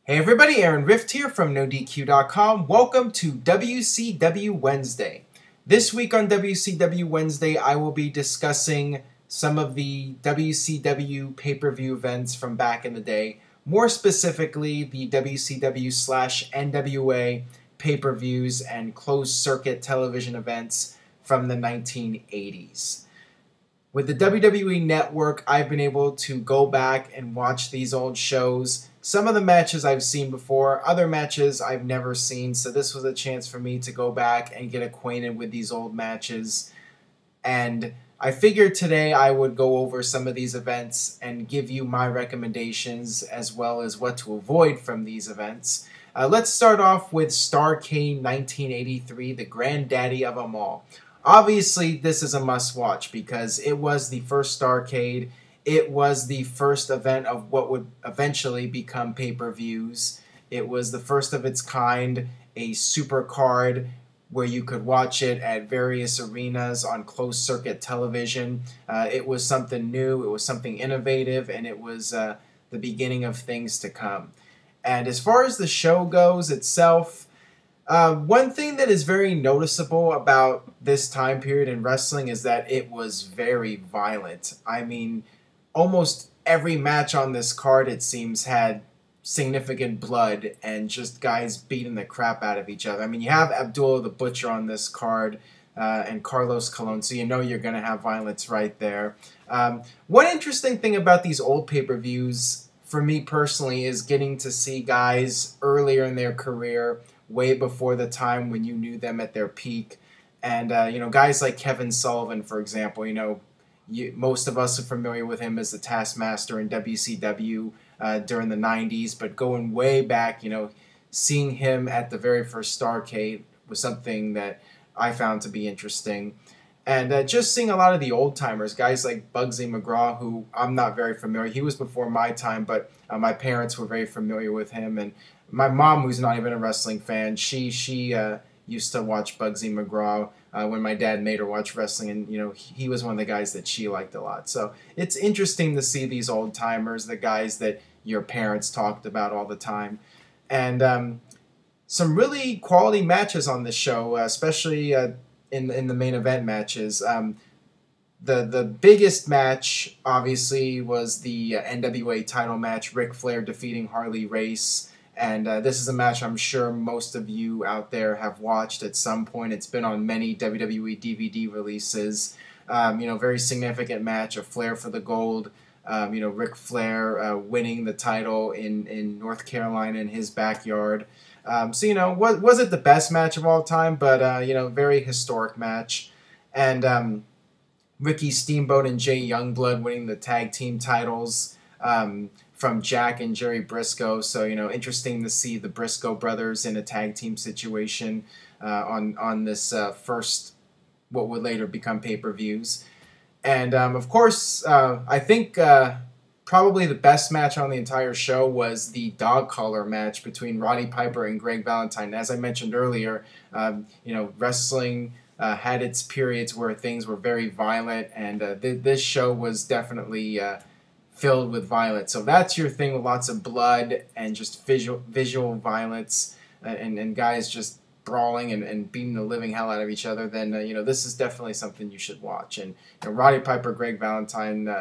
Hey everybody, Aaron Rift here from NoDQ.com. Welcome to WCW Wednesday. This week on WCW Wednesday, I will be discussing some of the WCW pay-per-view events from back in the day. More specifically, the WCW/NWA pay-per-views and closed-circuit television events from the 1980s. With the WWE Network, I've been able to go back and watch these old shows. Some of the matches I've seen before, other matches I've never seen, so this was a chance for me to go back and get acquainted with these old matches. And I figured today I would go over some of these events and give you my recommendations as well as what to avoid from these events. Let's start off with Starrcade 1983, the granddaddy of them all. Obviously, this is a must-watch because it was the first Starrcade. It was the first event of what would eventually become pay-per-views. It was the first of its kind, a super card where you could watch it at various arenas on closed-circuit television. It was something new, it was something innovative, and it was the beginning of things to come. And as far as the show goes itself, one thing that is very noticeable about this time period in wrestling is that it was very violent. I mean, almost every match on this card, it seems, had significant blood and just guys beating the crap out of each other. I mean, you have Abdullah the Butcher on this card and Carlos Colon, so you know you're going to have violence right there. One interesting thing about these old pay-per-views, for me personally, is getting to see guys earlier in their career, way before the time when you knew them at their peak. And, guys like Kevin Sullivan, for example, most of us are familiar with him as the Taskmaster in WCW during the 90s, but going way back, seeing him at the very first Starrcade was something that I found to be interesting. And just seeing a lot of the old-timers, guys like Bugsy McGraw, who I'm not very familiar. He was before my time, but my parents were very familiar with him. And my mom, who's not even a wrestling fan, she used to watch Bugsy McGraw when my dad made her watch wrestling, and he was one of the guys that she liked a lot. So it's interesting to see these old timers, the guys that your parents talked about all the time, and some really quality matches on this show, especially in the main event matches. The biggest match obviously was the NWA title match, Ric Flair defeating Harley Race. And this is a match I'm sure most of you out there have watched at some point. It's been on many WWE DVD releases. Very significant match, a Flair for the gold. Ric Flair winning the title in North Carolina in his backyard. Was it the best match of all time? But, very historic match. And Ricky Steamboat and Jay Youngblood winning the tag team titles. From Jack and Jerry Briscoe, so interesting to see the Briscoe brothers in a tag team situation on this first, what would later become pay-per-views, and of course, I think probably the best match on the entire show was the dog collar match between Roddy Piper and Greg Valentine. As I mentioned earlier, wrestling had its periods where things were very violent, and this show was definitely filled with violence. So that's your thing, with lots of blood and just visual violence and guys just brawling and beating the living hell out of each other, then this is definitely something you should watch. And Roddy Piper, Greg Valentine,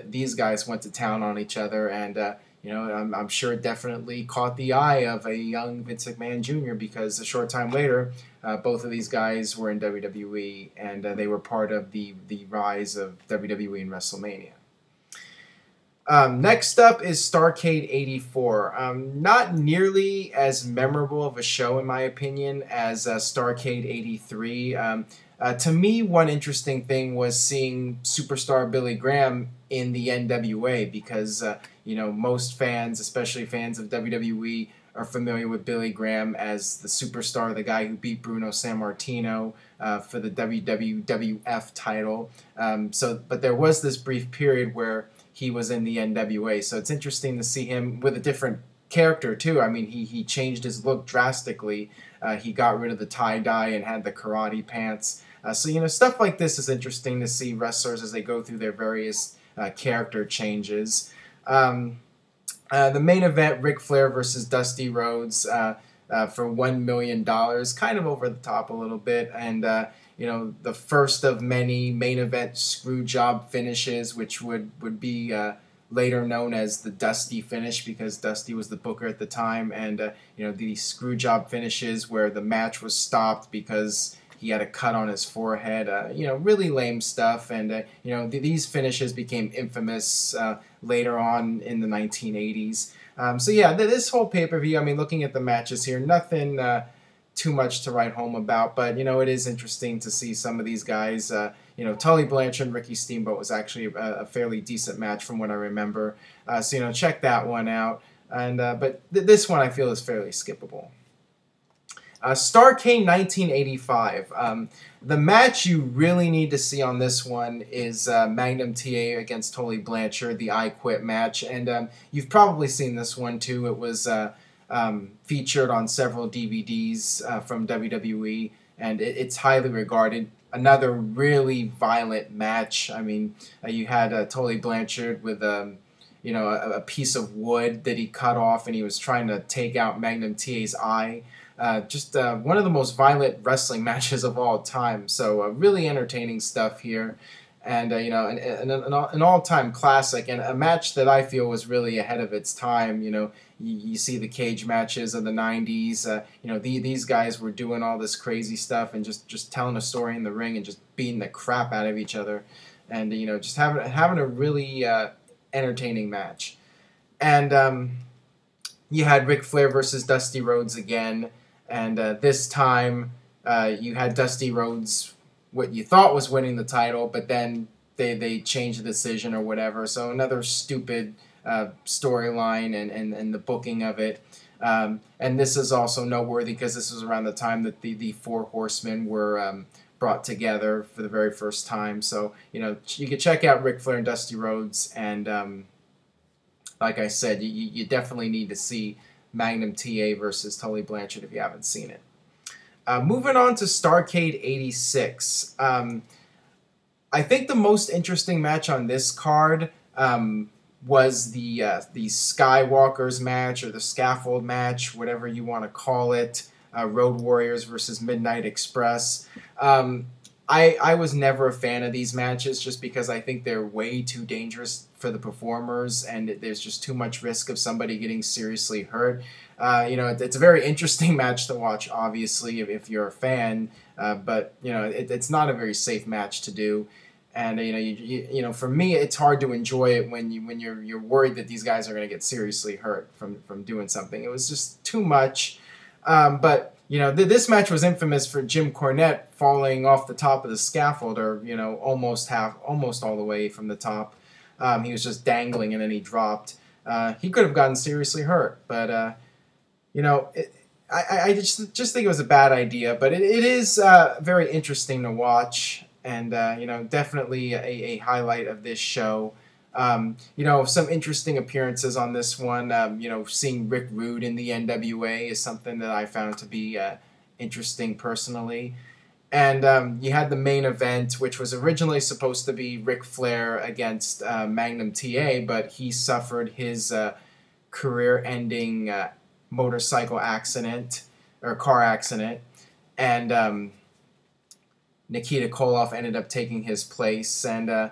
these guys went to town on each other, and I'm sure it definitely caught the eye of a young Vince McMahon Jr. because a short time later, both of these guys were in WWE, and they were part of the rise of WWE and WrestleMania. Next up is Starrcade 84. Not nearly as memorable of a show, in my opinion, as Starrcade 83. To me, one interesting thing was seeing superstar Billy Graham in the NWA because, most fans, especially fans of WWE, are familiar with Billy Graham as the superstar, the guy who beat Bruno Sammartino for the WWF title. But there was this brief period where he was in the NWA, so it's interesting to see him with a different character too. I mean, he changed his look drastically. He got rid of the tie-dye and had the karate pants. So stuff like this is interesting to see wrestlers as they go through their various character changes. The main event, Ric Flair versus Dusty Rhodes for $1 million, kind of over the top a little bit, and the first of many main event screw job finishes, which would be later known as the Dusty finish, because Dusty was the booker at the time, and the screw job finishes where the match was stopped because he had a cut on his forehead. Really lame stuff, and these finishes became infamous later on in the 1980s. So yeah, this whole pay-per-view, I mean, looking at the matches here, nothing too much to write home about, but it is interesting to see some of these guys. Tully Blanchard and Ricky Steamboat was actually a fairly decent match from what I remember. So check that one out. And but this one I feel is fairly skippable. Starrcade 1985. The match you really need to see on this one is Magnum TA against Tully Blanchard, the I Quit match. And you've probably seen this one too. It was featured on several DVDs from WWE, and it's highly regarded. Another really violent match. I mean, you had Tully Blanchard with a piece of wood that he cut off, and he was trying to take out Magnum TA's eye. Just one of the most violent wrestling matches of all time. So really entertaining stuff here, and an all-time classic, and a match that I feel was really ahead of its time. You see the cage matches of the 90s. These guys were doing all this crazy stuff and just telling a story in the ring and just beating the crap out of each other, and just having a really entertaining match. And you had Ric Flair versus Dusty Rhodes again. And this time, you had Dusty Rhodes, what you thought was winning the title, but then they changed the decision or whatever. So another stupid storyline and the booking of it. And this is also noteworthy because this was around the time that the Four Horsemen were brought together for the very first time. So, you could check out Ric Flair and Dusty Rhodes. And like I said, you definitely need to see Magnum TA versus Tully Blanchard if you haven't seen it. Moving on to Starrcade 86. I think the most interesting match on this card was the Skywalkers match, or the Scaffold match, whatever you want to call it. Road Warriors versus Midnight Express. I was never a fan of these matches just because I think they're way too dangerous for the performers, and there's just too much risk of somebody getting seriously hurt. It's a very interesting match to watch, obviously, if you're a fan, but it's not a very safe match to do. And for me, it's hard to enjoy it when you're worried that these guys are going to get seriously hurt from doing something. It was just too much. But this match was infamous for Jim Cornette falling off the top of the scaffold, or almost all the way from the top. He was just dangling and then he dropped. He could have gotten seriously hurt, but I just think it was a bad idea. But it is very interesting to watch, and definitely a highlight of this show. Some interesting appearances on this one. Seeing Rick Rude in the NWA is something that I found to be interesting personally. And you had the main event, which was originally supposed to be Ric Flair against Magnum TA, but he suffered his career-ending motorcycle accident, or car accident, and Nikita Koloff ended up taking his place, and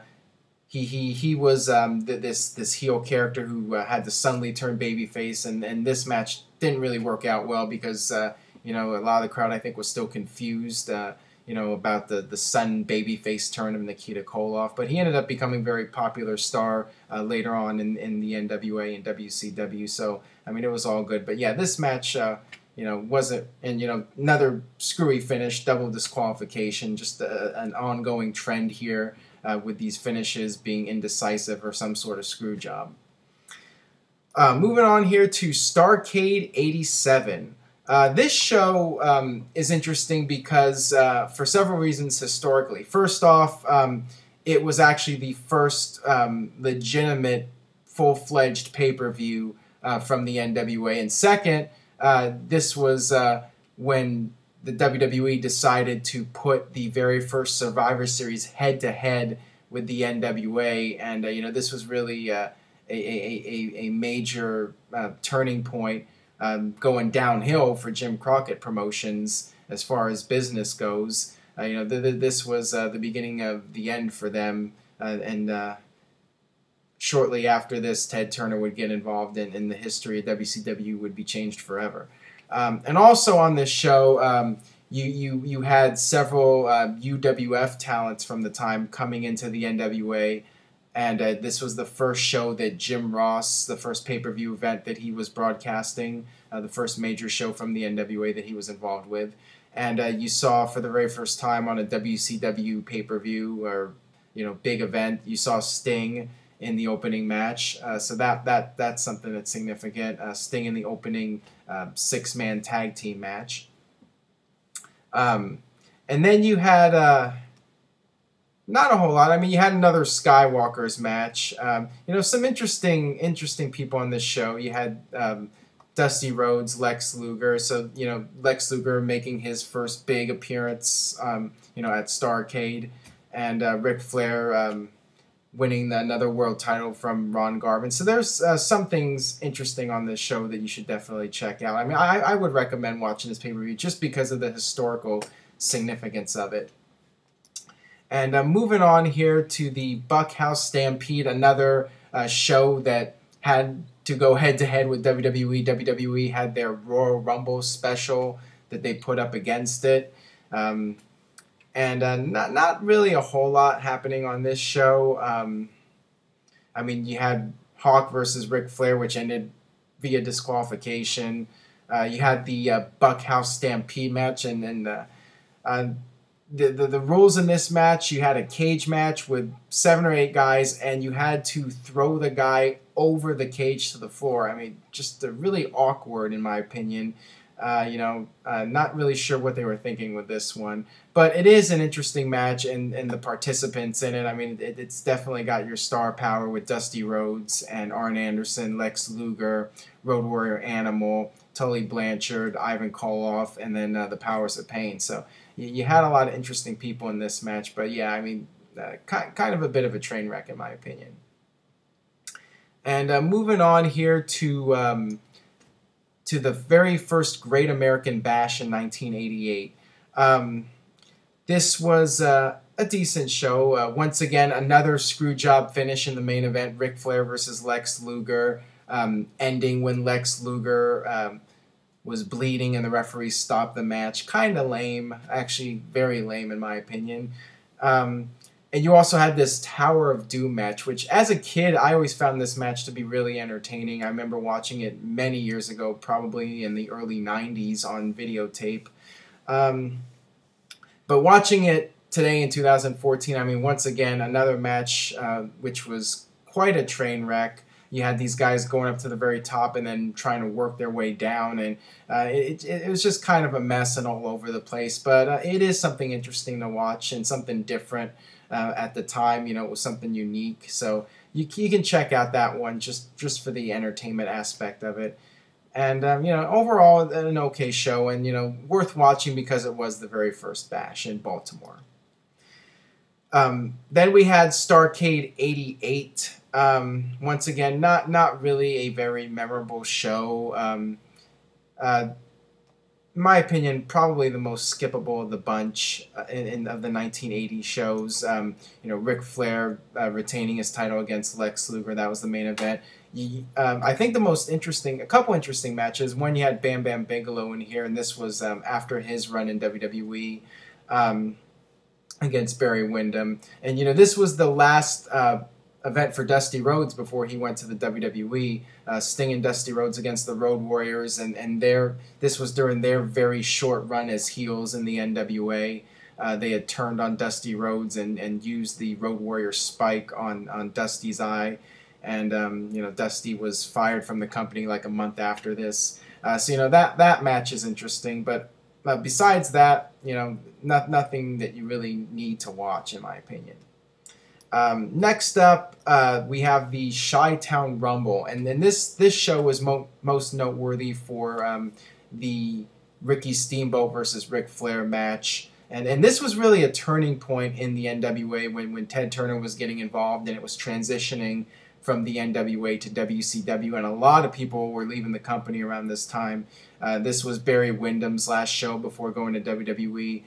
he was this heel character who had to suddenly turn babyface, and this match didn't really work out well because a lot of the crowd, I think, was still confused about the sudden babyface turn of Nikita Koloff, but he ended up becoming a very popular star later on in the NWA and WCW. So I mean, it was all good. But yeah, this match wasn't, and another screwy finish, double disqualification, just an ongoing trend here. With these finishes being indecisive or some sort of screw job. Moving on here to Starrcade 87. This show is interesting because for several reasons historically. First off, it was actually the first legitimate full-fledged pay-per-view from the NWA. And second, this was when the WWE decided to put the very first Survivor Series head-to-head with the NWA, and this was really a major turning point going downhill for Jim Crockett Promotions as far as business goes. This was the beginning of the end for them, and shortly after this, Ted Turner would get involved, in the history of WCW would be changed forever. And also on this show, you had several UWF talents from the time coming into the NWA, and this was the first show that Jim Ross, the first pay-per-view event that he was broadcasting, the first major show from the NWA that he was involved with. And you saw for the very first time on a WCW pay-per-view or big event, you saw Sting in the opening match. So that's something that's significant. Sting in the opening 6-man tag team match. And then you had not a whole lot. I mean, you had another Skywalker's match. Some interesting people on this show. You had Dusty Rhodes, Lex Luger. So Lex Luger making his first big appearance, at Starrcade, and Ric Flair winning another world title from Ron Garvin. So there's some things interesting on this show that you should definitely check out. I mean, I would recommend watching this pay-per-view just because of the historical significance of it. And moving on here to the Bunkhouse Stampede, another show that had to go head-to-head with WWE. WWE had their Royal Rumble special that they put up against it. And not really a whole lot happening on this show. I mean, you had Hawk versus Ric Flair, which ended via disqualification. You had the Bunkhouse Stampede match, and the rules in this match, you had a cage match with 7 or 8 guys, and you had to throw the guy over the cage to the floor. I mean, just really awkward in my opinion. Not really sure what they were thinking with this one. But it is an interesting match, and the participants in it, I mean, it's definitely got your star power with Dusty Rhodes and Arn Anderson, Lex Luger, Road Warrior Animal, Tully Blanchard, Ivan Koloff, and then the Powers of Pain. So you had a lot of interesting people in this match, but yeah, I mean, kind of a bit of a train wreck in my opinion. And moving on here to the very first Great American Bash in 1988. This was a decent show. Once again, another screw job finish in the main event, Ric Flair versus Lex Luger, ending when Lex Luger was bleeding and the referee stopped the match. Kind of lame, actually very lame in my opinion. And you also had this Tower of Doom match, which as a kid, I always found this match to be really entertaining. I remember watching it many years ago, probably in the early 90s on videotape. But watching it today in 2014, I mean, once again, another match which was quite a train wreck. You had these guys going up to the very top and then trying to work their way down, and it was just kind of a mess and all over the place. But it is something interesting to watch and something different at the time. It was something unique. So you can check out that one just for the entertainment aspect of it. And, overall, an okay show and, worth watching because it was the very first Bash in Baltimore. Then we had Starrcade 88. Once again, not really a very memorable show. In my opinion, probably the most skippable of the bunch of the 1980 shows. Ric Flair retaining his title against Lex Luger. That was the main event. I think a couple interesting matches. One, you had Bam Bam Bigelow in here, and this was after his run in WWE against Barry Windham. And, this was the last event for Dusty Rhodes before he went to the WWE. Sting and Dusty Rhodes against the Road Warriors, and this was during their very short run as heels in the NWA. They had turned on Dusty Rhodes and used the Road Warrior spike on Dusty's eye. And, Dusty was fired from the company like a month after this. So, that match is interesting. But besides that, nothing that you really need to watch, in my opinion. Next up, we have the Chi-Town Rumble. And then this show was most noteworthy for the Ricky Steamboat versus Ric Flair match. And this was really a turning point in the NWA when Ted Turner was getting involved and it was transitioning from the NWA to WCW, and a lot of people were leaving the company around this time. This was Barry Windham's last show before going to WWE.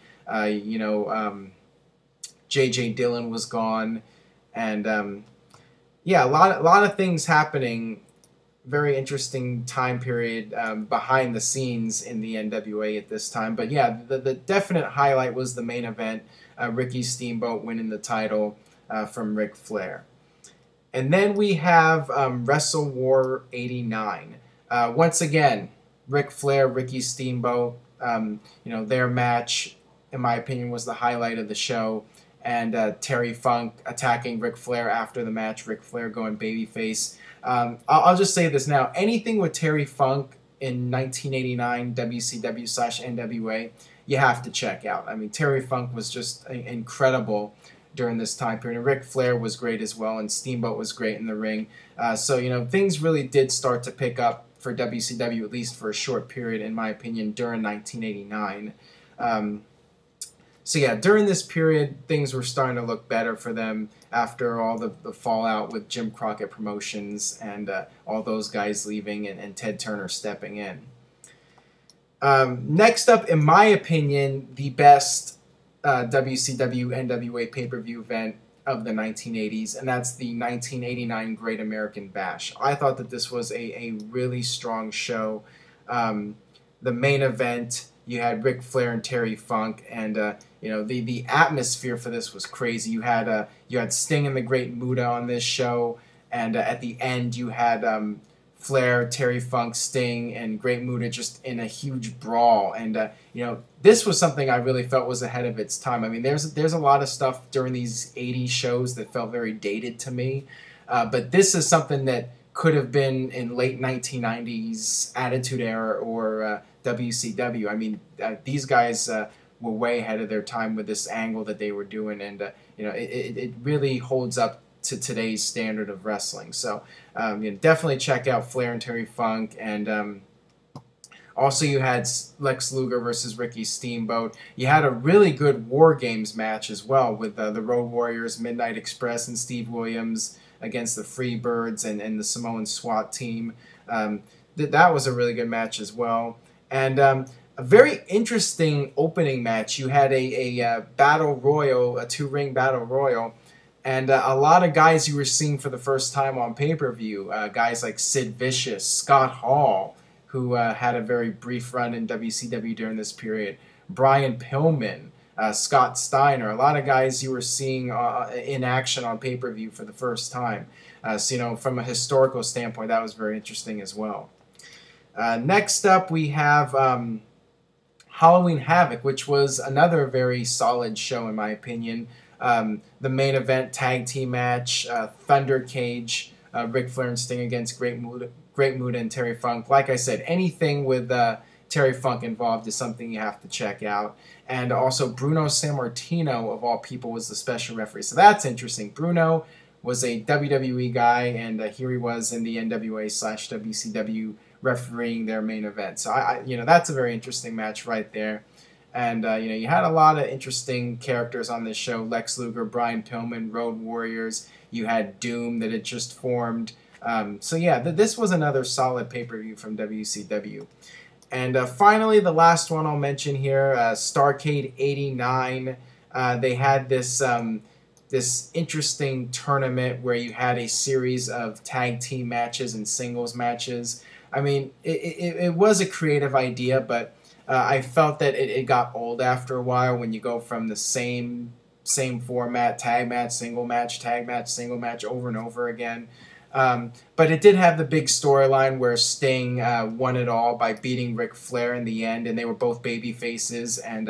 J.J. Dillon was gone, and yeah, a lot of things happening. Very interesting time period behind the scenes in the NWA at this time. But yeah, the definite highlight was the main event, Ricky Steamboat winning the title from Ric Flair. And then we have Wrestle War 89. Once again, Ric Flair, Ricky Steamboat, their match, in my opinion, was the highlight of the show. And Terry Funk attacking Ric Flair after the match, Ric Flair going babyface. I'll just say this now. Anything with Terry Funk in 1989 WCW/NWA, you have to check out. I mean, Terry Funk was just incredible during this time period. And Ric Flair was great as well, and Steamboat was great in the ring. So, things really did start to pick up for WCW, at least for a short period, in my opinion, during 1989. So yeah, during this period, things were starting to look better for them after all the fallout with Jim Crockett Promotions and all those guys leaving and Ted Turner stepping in. Next up, in my opinion, the best WCW NWA pay-per-view event of the 1980s, and that's the 1989 Great American Bash. I thought that this was a really strong show. The main event, you had Ric Flair and Terry Funk, and the atmosphere for this was crazy. You had Sting and the Great Muta on this show, and at the end you had Flair, Terry Funk, Sting, and Great Muta just in a huge brawl. And this was something I really felt was ahead of its time. I mean, there's a lot of stuff during these 80s shows that felt very dated to me, but this is something that could have been in late 1990s Attitude Era or WCW. I mean, these guys were way ahead of their time with this angle that they were doing, and it really holds up to today's standard of wrestling. So definitely check out Flair and Terry Funk, and also you had Lex Luger versus Ricky Steamboat. You had a really good War Games match as well with the Road Warriors, Midnight Express, and Steve Williams against the Freebirds and the Samoan SWAT team. That was a really good match as well. And a very interesting opening match. You had a battle royal, a 2-ring battle royal, and a lot of guys you were seeing for the first time on pay-per-view. Guys like Sid Vicious, Scott Hall, who had a very brief run in WCW during this period, Brian Pillman, Scott Steiner, a lot of guys you were seeing in action on pay-per-view for the first time. So, from a historical standpoint, that was very interesting as well. Next up, we have Halloween Havoc, which was another very solid show, in my opinion. The main event tag team match, Thunder Cage, Ric Flair and Sting against Great Muta and Terry Funk. Like I said, anything with Terry Funk involved is something you have to check out. And also Bruno Sammartino, of all people, was the special referee. So that's interesting. Bruno was a WWE guy, and here he was in the NWA/WCW refereeing their main event. So that's a very interesting match right there. And you had a lot of interesting characters on this show: Lex Luger, Brian Pillman, Road Warriors. You had Doom that had just formed. So yeah, this was another solid pay-per-view from WCW. And finally, the last one I'll mention here, Starrcade 89. They had this this interesting tournament where you had a series of tag team matches and singles matches. I mean, it was a creative idea, but I felt that it got old after a while when you go from the same format, tag match, single match, tag match, single match, over and over again. But it did have the big storyline where Sting won it all by beating Ric Flair in the end, and they were both baby faces, and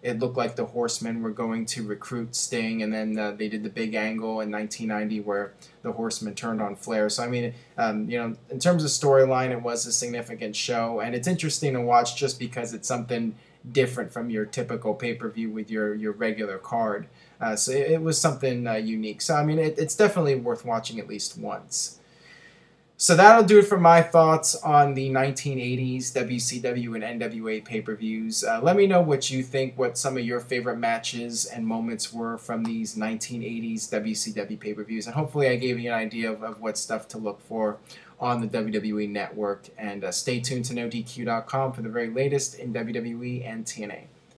it looked like the Horsemen were going to recruit Sting, and then they did the big angle in 1990 where the Horsemen turned on Flair. So I mean, in terms of storyline, it was a significant show, and it's interesting to watch just because it's something different from your typical pay-per-view with your regular card. So it was something unique. So I mean, it's definitely worth watching at least once. So that'll do it for my thoughts on the 1980s WCW and NWA pay-per-views. Let me know what you think, what some of your favorite matches and moments were from these 1980s WCW pay-per-views. And hopefully I gave you an idea of what stuff to look for on the WWE Network. And stay tuned to NoDQ.com for the very latest in WWE and TNA.